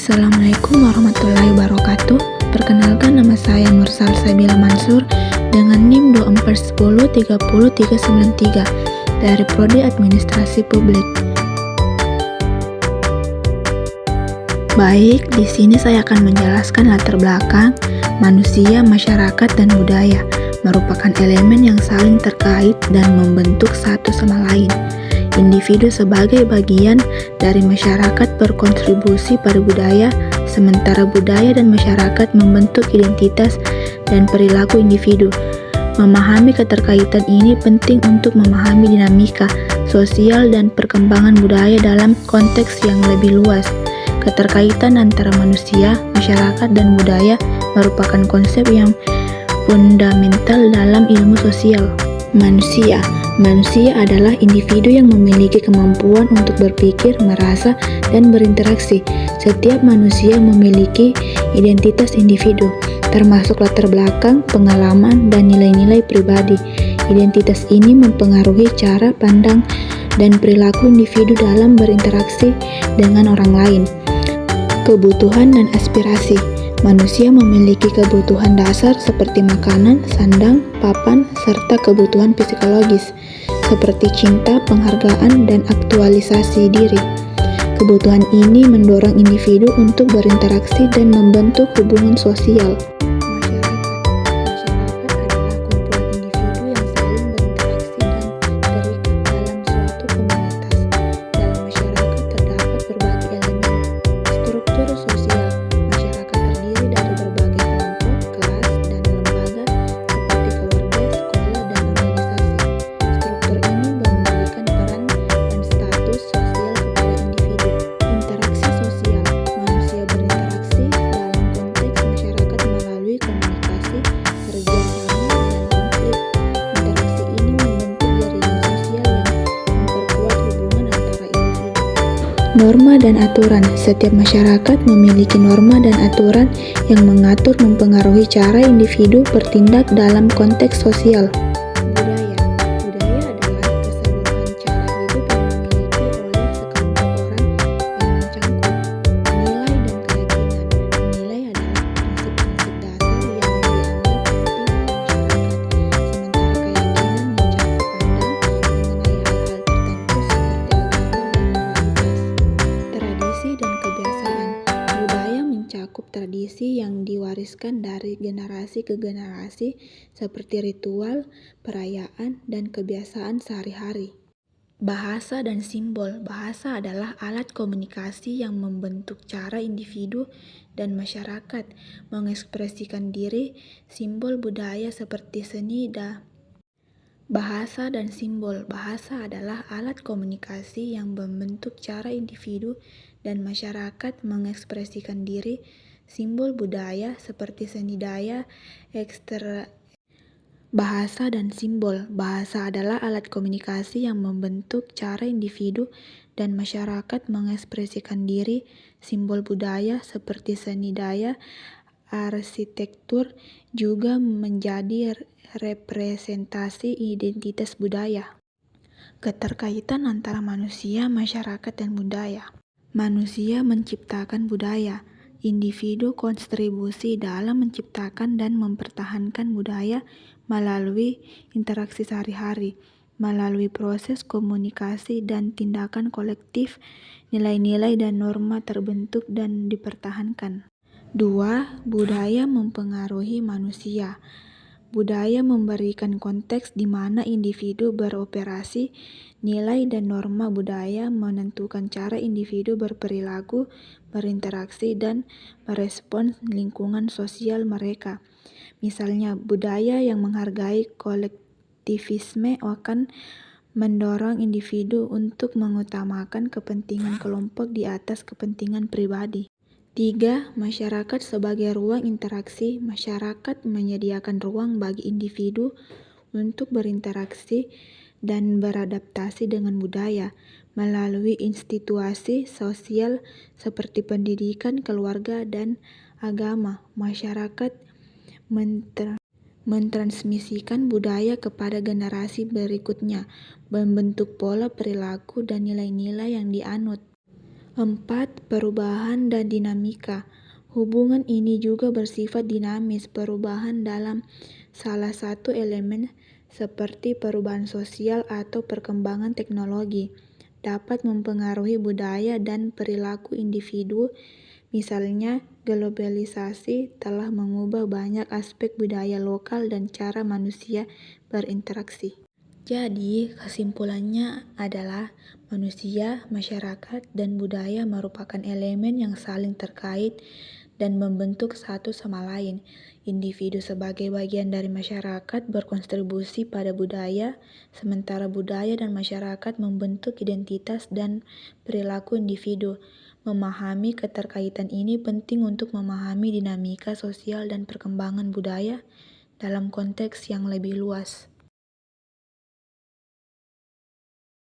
Assalamualaikum warahmatullahi wabarakatuh. Perkenalkan, nama saya Nur Salsabila Mansur dengan NIM 2410300393 dari Prodi Administrasi Publik. Baik, di sini saya akan menjelaskan latar belakang manusia, masyarakat, dan budaya merupakan elemen yang saling terkait dan membentuk satu sama lain. Individu sebagai bagian dari masyarakat berkontribusi pada budaya, sementara budaya dan masyarakat membentuk identitas dan perilaku individu. Memahami keterkaitan ini penting untuk memahami dinamika sosial dan perkembangan budaya dalam konteks yang lebih luas. Keterkaitan antara manusia, masyarakat, dan budaya merupakan konsep yang fundamental dalam ilmu sosial. Manusia adalah individu yang memiliki kemampuan untuk berpikir, merasa, dan berinteraksi. Setiap manusia memiliki identitas individu, termasuk latar belakang, pengalaman, dan nilai-nilai pribadi. Identitas ini mempengaruhi cara pandang dan perilaku individu dalam berinteraksi dengan orang lain. Kebutuhan dan aspirasi. Manusia memiliki kebutuhan dasar seperti makanan, sandang, papan, serta kebutuhan psikologis seperti cinta, penghargaan, dan aktualisasi diri. Kebutuhan ini mendorong individu untuk berinteraksi dan membentuk hubungan sosial. Norma dan aturan. Setiap masyarakat memiliki norma dan aturan yang mengatur mempengaruhi cara individu bertindak dalam konteks sosial. Budaya adalah keseluruhan cara hidup yang dimiliki oleh sekelompok orang yang mencangkup nilai dan keyakinan. Nilai adalah prinsip-prinsip dasar yang dianggap penting oleh masyarakat, sementara keyakinan mencakup pandang mengenai hal-hal tertentu seperti agama dan moralitas. Tradisi dan kebiasaan. Budaya mencakup tradisi yang diwariskan dari generasi ke generasi seperti ritual, perayaan, dan kebiasaan sehari-hari. Bahasa dan simbol. Bahasa adalah alat komunikasi yang membentuk cara individu dan masyarakat mengekspresikan diri. Simbol budaya seperti seni dan bahasa dan simbol. Bahasa adalah alat komunikasi yang membentuk cara individu dan masyarakat mengekspresikan diri. Simbol budaya seperti seni daya, bahasa dan simbol. Bahasa adalah alat komunikasi yang membentuk cara individu dan masyarakat mengekspresikan diri. Simbol budaya seperti seni daya, arsitektur juga menjadi representasi identitas budaya. Keterkaitan antara manusia, masyarakat, dan budaya. Manusia menciptakan budaya. Individu kontribusi dalam menciptakan dan mempertahankan budaya melalui interaksi sehari-hari, melalui proses komunikasi dan tindakan kolektif. Nilai-nilai dan norma terbentuk dan dipertahankan. 2. Budaya mempengaruhi manusia. Budaya memberikan konteks di mana individu beroperasi. Nilai dan norma budaya menentukan cara individu berperilaku, berinteraksi, dan merespons lingkungan sosial mereka. Misalnya, budaya yang menghargai kolektivisme akan mendorong individu untuk mengutamakan kepentingan kelompok di atas kepentingan pribadi. 3. Masyarakat sebagai ruang interaksi. Masyarakat menyediakan ruang bagi individu untuk berinteraksi dan beradaptasi dengan budaya melalui institusi sosial seperti pendidikan, keluarga, dan agama. Masyarakat mentransmisikan budaya kepada generasi berikutnya, membentuk pola perilaku dan nilai-nilai yang dianut. 4. Perubahan dan dinamika. Hubungan ini juga bersifat dinamis. Perubahan dalam salah satu elemen seperti perubahan sosial atau perkembangan teknologi dapat mempengaruhi budaya dan perilaku individu. Misalnya, globalisasi telah mengubah banyak aspek budaya lokal dan cara manusia berinteraksi. Jadi, kesimpulannya adalah manusia, masyarakat, dan budaya merupakan elemen yang saling terkait dan membentuk satu sama lain. Individu sebagai bagian dari masyarakat berkontribusi pada budaya, sementara budaya dan masyarakat membentuk identitas dan perilaku individu. Memahami keterkaitan ini penting untuk memahami dinamika sosial dan perkembangan budaya dalam konteks yang lebih luas.